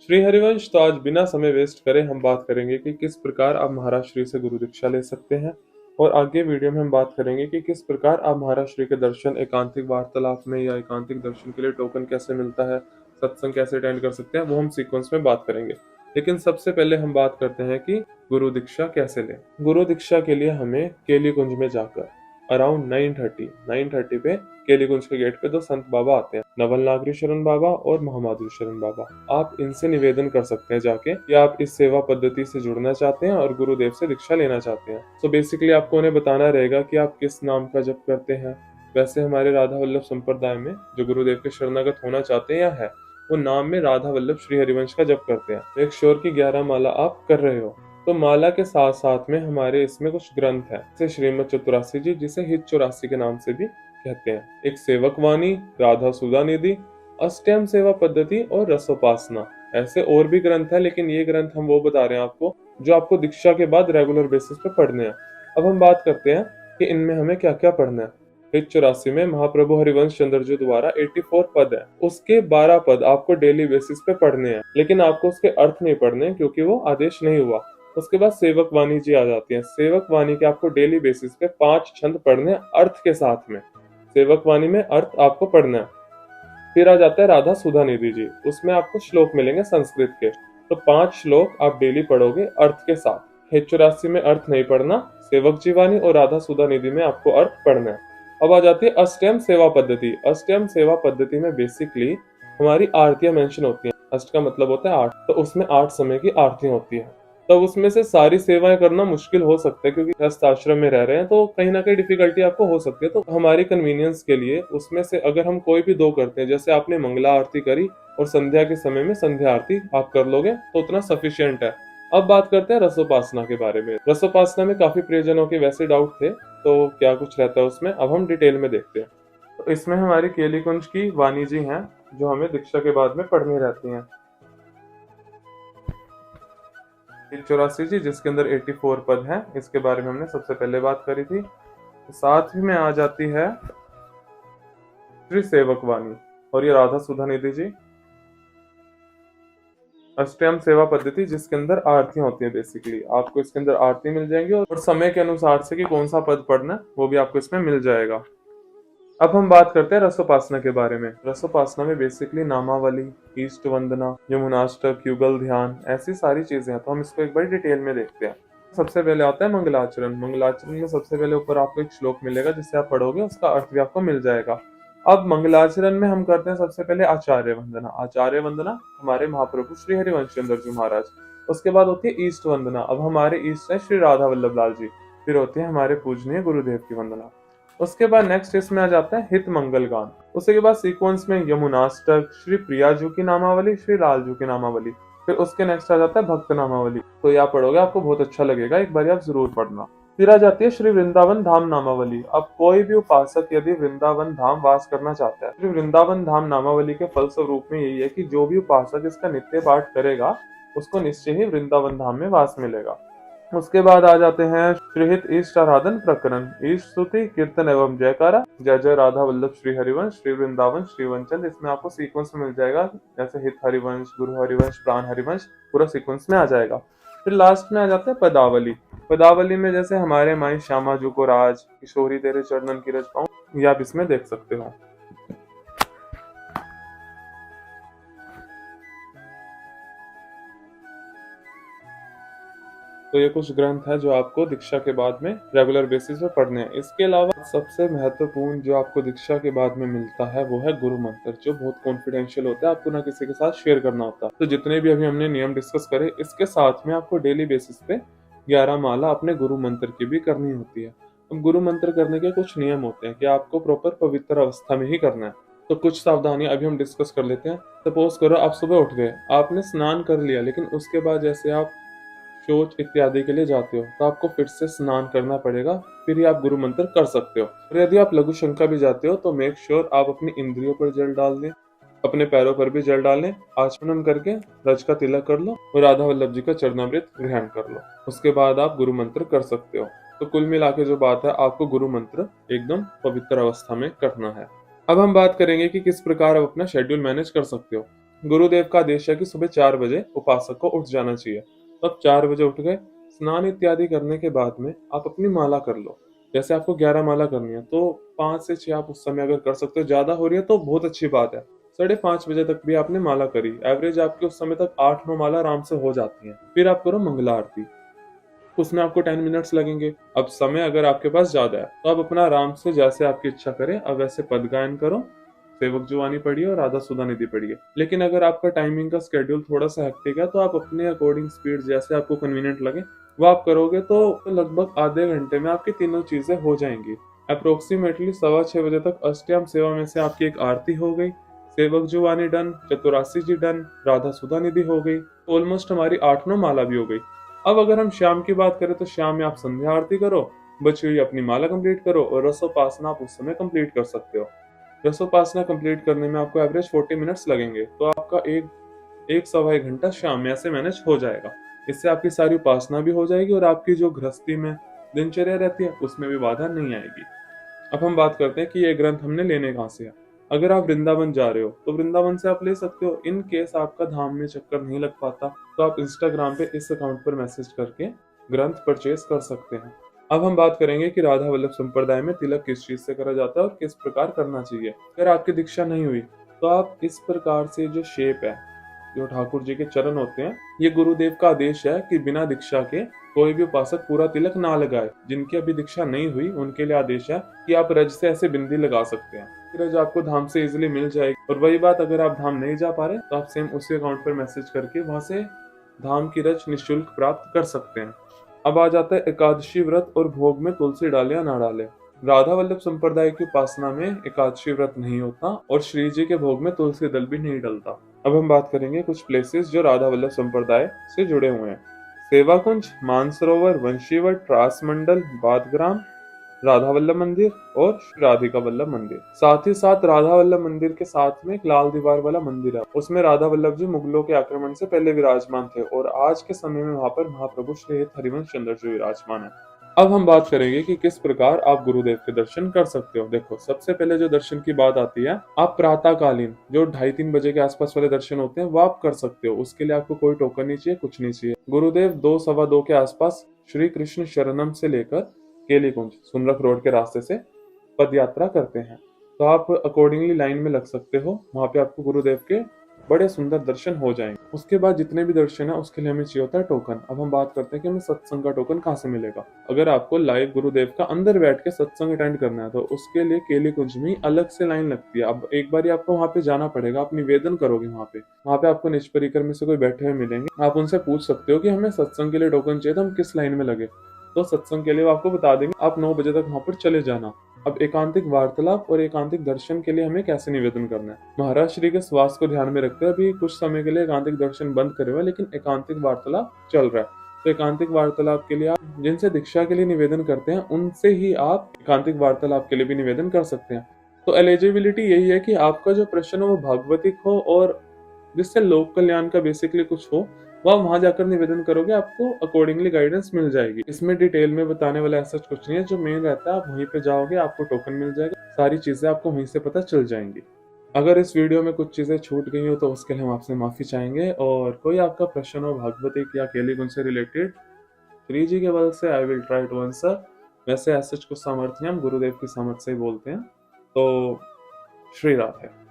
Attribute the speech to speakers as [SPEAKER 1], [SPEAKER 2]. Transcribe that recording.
[SPEAKER 1] श्री हरिवंश। तो आज बिना समय वेस्ट करे हम बात करेंगे कि किस प्रकार आप महाराज श्री से गुरु दीक्षा ले सकते हैं, और आगे वीडियो में हम बात करेंगे कि किस प्रकार आप महाराज श्री के दर्शन एकांतिक वार्तालाप में या एकांतिक दर्शन के लिए टोकन कैसे मिलता है, सत्संग कैसे अटेंड कर सकते हैं, वो हम सीक्वेंस में बात करेंगे। लेकिन सबसे पहले हम बात करते हैं कि गुरु दीक्षा कैसे लें। गुरु दीक्षा के लिए हमें केली कुंज में जाकर अराउंड 9:30 पे केली कुंज के गेट पे दो संत बाबा आते हैं, नवल नागरी शरण बाबा और महामाधुरी शरण बाबा। आप इनसे निवेदन कर सकते हैं जाके कि आप इस सेवा पद्धति से जुड़ना चाहते हैं और गुरुदेव से दीक्षा लेना चाहते हैं। तो बेसिकली आपको उन्हें बताना रहेगा कि आप किस नाम का जप करते हैं। वैसे हमारे राधा वल्लभ संप्रदाय में जो गुरुदेव के शरणागत होना चाहते हैं या है, वो नाम में राधा वल्लभ श्री हरिवंश का जप करते हैं। मेक श्योर की 11 माला आप कर रहे हो। तो माला के साथ साथ में हमारे इसमें कुछ ग्रंथ है, जैसे श्रीमद चतुरासी जी, जिसे हित 84 के नाम से भी कहते हैं, एक सेवक वाणी, राधा सुधा निधि, अष्टयम सेवा पद्धति और रसोपासना। ऐसे और भी ग्रंथ है, लेकिन ये ग्रंथ हम वो बता रहे हैं आपको जो आपको दीक्षा के बाद रेगुलर बेसिस पे पढ़ने हैं। अब हम बात करते हैं कि इनमें हमें क्या क्या पढ़ना है। हित 84 में महाप्रभु हरिवंश चंद्र जी द्वारा 84 पद है, उसके 12 पद आपको डेली बेसिस पे पढ़ने हैं, लेकिन आपको उसके अर्थ नहीं पढ़ने क्योंकि वो आदेश नहीं हुआ। उसके बाद सेवक वाणी जी आ जाती है। सेवक वाणी के आपको डेली बेसिस पे 5 छंद पढ़ने अर्थ के साथ में, सेवक वाणी में अर्थ आपको पढ़ना है। फिर आ जाता है राधा सुधा निधि जी, उसमें आपको श्लोक मिलेंगे संस्कृत के, तो 5 श्लोक आप डेली पढ़ोगे अर्थ के साथ। हित 84 में अर्थ नहीं पढ़ना, सेवक जी वाणी और राधा सुधा निधि में आपको अर्थ पढ़ना है। अब आ जाती है अष्टयम सेवा पद्धति। अष्टयम सेवा पद्धति में बेसिकली हमारी आरतियां मेंशन होती हैं। अष्ट का मतलब होता है 8, तो उसमें 8 समय की आरतियां होती है। तब उसमें से सारी सेवाएं करना मुश्किल हो सकता है क्योंकि गृहस्थ आश्रम में रह रहे हैं, तो कहीं ना कहीं डिफिकल्टी आपको हो सकती है। तो हमारी कन्वीनियंस के लिए उसमें से अगर हम कोई भी 2 करते हैं, जैसे आपने मंगला आरती करी और संध्या के समय में संध्या आरती आप कर लोगे, तो उतना सफिशियंट है। अब बात करते हैं रसोपासना के बारे में। रसोपासना में काफी प्रियजनों के वैसे डाउट थे, तो क्या कुछ रहता है उसमें, अब हम डिटेल में देखते हैं। तो इसमें हमारी केली कुंज की वाणी जी हैं, जो हमें दीक्षा के बाद में पढ़नी रहती हैं। 84 जी, जिसके अंदर 84 पद हैं, इसके बारे में हमने सबसे पहले बात करी थी। साथ ही में आ जाती है श्री सेवक वाणी, और ये राधा सुधा निधि जी। अष्टयम सेवा पद्धति, जिसके अंदर आरतियां होती है। बेसिकली आपको इसके अंदर आरती मिल जाएंगी और समय के अनुसार से कि कौन सा पद पढ़ना वो भी आपको इसमें मिल जाएगा। अब हम बात करते हैं रसोपासना के बारे में। रसोपासना में बेसिकली नामावली, ईष्ट वंदना, यमुनाष्टक, युगल ध्यान, ऐसी सारी चीजें हैं। तो हम इसको एक बार डिटेल में देखते हैं। सबसे पहले आता है मंगलाचरण। मंगलाचरण में सबसे पहले ऊपर आपको एक श्लोक मिलेगा, जिसे आप पढ़ोगे उसका अर्थ भी आपको मिल जाएगा। अब मंगलाचरण में हम करते हैं सबसे पहले आचार्य वंदना। आचार्य वंदना हमारे महाप्रभु श्री हरिवंश चंद्र जी महाराज। उसके बाद होती है ईष्ट वंदना। अब हमारे ईष्ट है श्री राधा वल्लभ लाल जी। फिर होती है हमारे पूजनीय गुरुदेव की वंदना। उसके बाद नेक्स्ट इसमें आ जाता है हित मंगल गान। उसके बाद सीक्वेंस में यमुनाष्टक, श्री प्रिया जी की नामावली, श्री लाल जी की नामावली। फिर उसके नेक्स्ट आ जाता है भक्त नामावली। तो ये आप पढ़ोगे आपको बहुत अच्छा लगेगा, एक बार आप जरूर पढ़ना। फिर आ जाती है श्री वृंदावन धाम नामावली। अब कोई भी उपासक यदि वृंदावन धाम वास करना चाहता है, श्री वृंदावन धाम नामावली के फलस्वरूप में यही है कि जो भी उपासक इसका नित्य पाठ करेगा उसको निश्चय ही वृंदावन धाम में वास मिलेगा। उसके बाद आ जाते हैं श्रीहित इष्ट आराधन प्रकरण, इष्ट स्तुति, कीर्तन एवं जयकारा, जय जय राधा वल्लभ श्री हरिवंश, श्री वृंदावन, श्री वंचन। इसमें आपको सीक्वेंस में मिल जाएगा, जैसे हित हरिवंश, गुरु हरिवंश, प्राण हरिवंश, पूरा सीक्वेंस में आ जाएगा। फिर लास्ट में आ जाता है पदावली। पदावली में जैसे हमारे माई श्यामा जू को राज, किशोरी तेरे चरणन की रज पाऊं, ये आप इसमें देख सकते हो। तो ये कुछ ग्रंथ है जो आपको दीक्षा के बाद में रेगुलर बेसिस पे पढ़ने हैं। इसके अलावा सबसे महत्वपूर्ण जो आपको दीक्षा के बाद में मिलता है वो है गुरु मंत्र, जो बहुत कॉन्फिडेंशियल होता है, आपको ना किसी के साथ शेयर करना होता। तो जितने भी अभी हमने नियम डिस्कस करे, इसके साथ में आपको डेली बेसिस पे 11 माला अपने गुरु मंत्र की भी करनी होती है। अब गुरु मंत्र करने के कुछ नियम होते हैं कि आपको प्रॉपर पवित्र अवस्था में ही करना है। तो कुछ सावधानियां अभी हम डिस्कस कर लेते हैं। सपोज करो आप सुबह उठ गए, आपने स्नान कर लिया, लेकिन उसके बाद जैसे आप शौच इत्यादि के लिए जाते हो तो आपको फिर से स्नान करना पड़ेगा, फिर ही आप गुरु मंत्र कर सकते हो। और यदि आप लघु शंका भी जाते हो तो मेक श्योर आप अपनी इंद्रियों पर जल डाल दें, अपने पैरों पर भी जल डालें, आचमन करके रज का तिलक कर लो और राधा वल्लभ जी का चरणामृत ग्रहण कर लो। उसके बाद आप गुरु मंत्र कर सकते हो। तो कुल मिला के जो बात है, आपको गुरु मंत्र एकदम पवित्र अवस्था में करना है। अब हम बात करेंगे कि किस प्रकार आप अपना शेड्यूल मैनेज कर सकते हो। गुरुदेव का आदेश है कि सुबह 4 बजे उपासक को उठ जाना चाहिए। तो आप 4 बजे उठ गए, स्नान इत्यादि करने के बाद में आप अपनी माला कर लो। जैसे आपको 11 माला करनी है तो 5 से 6 आप उस समय अगर कर सकते हो, ज्यादा हो रही है तो बहुत अच्छी बात है। 5:30 बजे तक भी आपने माला करी, एवरेज आपकी उस समय तक 8-9 माला आराम से हो जाती है। फिर आप करो मंगला आरती, उसमें आपको 10 मिनट्स लगेंगे। अब समय अगर आपके पास ज्यादा है तो आप अपना आराम से जैसे आपकी इच्छा करें अब वैसे पद गायन करो, सेवक जुआनी पढ़िए और राधा सुधा निधि पढ़िए। लेकिन अगर आपका टाइमिंग का स्केड्यूल थोड़ा सा हेक्टिक है तो आप अपने अकॉर्डिंग स्पीड जैसे आपको कन्वीनियंट लगे वो आप करोगे तो लगभग आधे घंटे में आपकी तीनों चीजें हो जाएंगी। अप्रोक्सीमेटली 6:15 बजे तक अष्टयाम सेवा में से आपकी एक आरती हो गई, सेवक जुआनी डन, चतुरासी जी डन, राधा सुधा निधि हो गई, ऑलमोस्ट हमारी 8-9 माला भी हो गई। अब अगर हम शाम की बात करें तो शाम में आप संध्या आरती करो, बची हुई अपनी माला कंप्लीट करो और रसोपासना आप उस समय कंप्लीट कर सकते हो। रसोपासना कंप्लीट करने में आपको एवरेज 40 मिनट्स लगेंगे, तो आपका एक सवा एक घंटा शाम में ऐसे मैनेज हो जाएगा। इससे आपकी सारी उपासना भी हो जाएगी और आपकी जो गृहस्थी में दिनचर्या रहती है उसमें भी बाधा नहीं आएगी। अब हम बात करते हैं कि ये ग्रंथ हमने लेने कहाँ से है। अगर आप वृंदावन जा रहे हो तो वृंदावन से आप ले सकते हो। इन केस आपका धाम में चक्कर नहीं लग पाता तो आप इंस्टाग्राम पे इस अकाउंट पर मैसेज करके ग्रंथ परचेज कर सकते हैं। अब हम बात करेंगे कि राधा वल्लभ संप्रदाय में तिलक किस चीज से करा जाता है और किस प्रकार करना चाहिए। अगर आपकी दीक्षा नहीं हुई तो आप इस प्रकार से जो शेप है, जो ठाकुर जी के चरण होते हैं, ये गुरुदेव का आदेश है कि बिना दीक्षा के कोई भी उपासक पूरा तिलक ना लगाए। जिनकी अभी दीक्षा नहीं हुई उनके लिए आदेश है कि आप रज से ऐसे बिंदी लगा सकते हैं, रज आपको धाम से इजिली मिल जाएगी। और वही बात, अगर आप धाम नहीं जा पा रहे तो आप सेम उसी अकाउंट पर मैसेज करके वहां से धाम की रज निःशुल्क प्राप्त कर सकते हैं। अब आ जाता है एकादशी व्रत और भोग में तुलसी डाले या ना डाले। राधा वल्लभ संप्रदाय की उपासना में एकादशी व्रत नहीं होता और श्री जी के भोग में तुलसी दल भी नहीं डलता। अब हम बात करेंगे कुछ प्लेसेस जो राधा वल्लभ संप्रदाय से जुड़े हुए हैं। सेवा कुंज, मानसरोवर, वंशीवट, ट्रास मंडल, बादग्राम, राधा वल्लभ मंदिर और श्री राधिका वल्लभ मंदिर। साथ ही साथ राधा वल्लभ मंदिर के साथ में एक लाल दीवार वाला मंदिर है, उसमें राधा वल्लभ जी मुगलों के आक्रमण से पहले विराजमान थे और आज के समय में वहां पर महाप्रभु श्री हरिवंश चंद्र जी विराजमान है। अब हम बात करेंगे कि किस प्रकार आप गुरुदेव के दर्शन कर सकते हो। देखो, सबसे पहले जो दर्शन की बात आती है, आप प्रातः कालीन जो 2:30-3 बजे के आसपास वाले दर्शन होते हैं वो आप कर सकते हो। उसके लिए आपको कोई टोकन नहीं चाहिए, कुछ नहीं चाहिए। गुरुदेव 2, 2:15 के आसपास श्री कृष्ण शरणम से लेकर केली कुंज सुनरख रोड के रास्ते से पद यात्रा करते हैं, तो आप अकॉर्डिंगली लाइन में लग सकते हो। वहां पे आपको गुरुदेव के बड़े सुंदर दर्शन हो जाएंगे। उसके बाद जितने भी दर्शन है उसके लिए हमें चाहिए होता है टोकन। अब हम बात करते हैं कि हमें सत्संग का टोकन कहाँ से मिलेगा। अगर आपको लाइव गुरुदेव का अंदर बैठ के सत्संग अटेंड करना है तो उसके लिए केली कुंज में अलग से लाइन लगती है। अब एक बार आपको वहां पे जाना पड़ेगा, आप निवेदन करोगे वहां पे आपको निज परिकर में से कोई बैठे हुए मिलेंगे। आप उनसे पूछ सकते हो कि हमें सत्संग के लिए टोकन चाहिए, तो हम किस लाइन में लगे, तो सत्संग के लिए वो आपको बता देंगे। आप 9 बजे तक वहां पर चले जाना। अब एकांतिक वार्तालाप और एकांतिक दर्शन के लिए हमें कैसे निवेदन करना है। महाराज श्री के स्वास्थ्य को ध्यान में रखते हुए अभी कुछ समय के लिए एकांतिक दर्शन बंद करे हुए, लेकिन एकांतिक वार्तालाप चल रहा है। तो एकांतिक वार्तालाप के लिए आप जिनसे दीक्षा के लिए निवेदन करते हैं उनसे ही आप एकांतिक वार्तालाप के लिए भी निवेदन कर सकते हैं। तो एलिजिबिलिटी यही है कि आपका जो प्रश्न हो वो भागवतिक हो और जिससे लोक कल्याण का बेसिकली कुछ हो, वह वहां जाकर निवेदन करोगे, आपको अकॉर्डिंगली गाइडेंस मिल जाएगी। इसमें डिटेल में बताने वाला ऐसा कुछ नहीं है। जो मेन रहता है, आप वहीं पे जाओगे, आपको टोकन मिल जाएगा, सारी चीजें आपको वहीं से पता चल जाएंगी। अगर इस वीडियो में कुछ चीजें छूट गई हो तो उसके लिए हम आपसे माफी चाहेंगे। और कोई आपका प्रश्न हो भागवतिक या केली गुण से रिलेटेड, श्री जी के बल से I will try to answer. वैसे ऐसे कुछ सामर्थ्य हम गुरुदेव की सामर्थ्य से ही बोलते हैं। तो श्री राधे।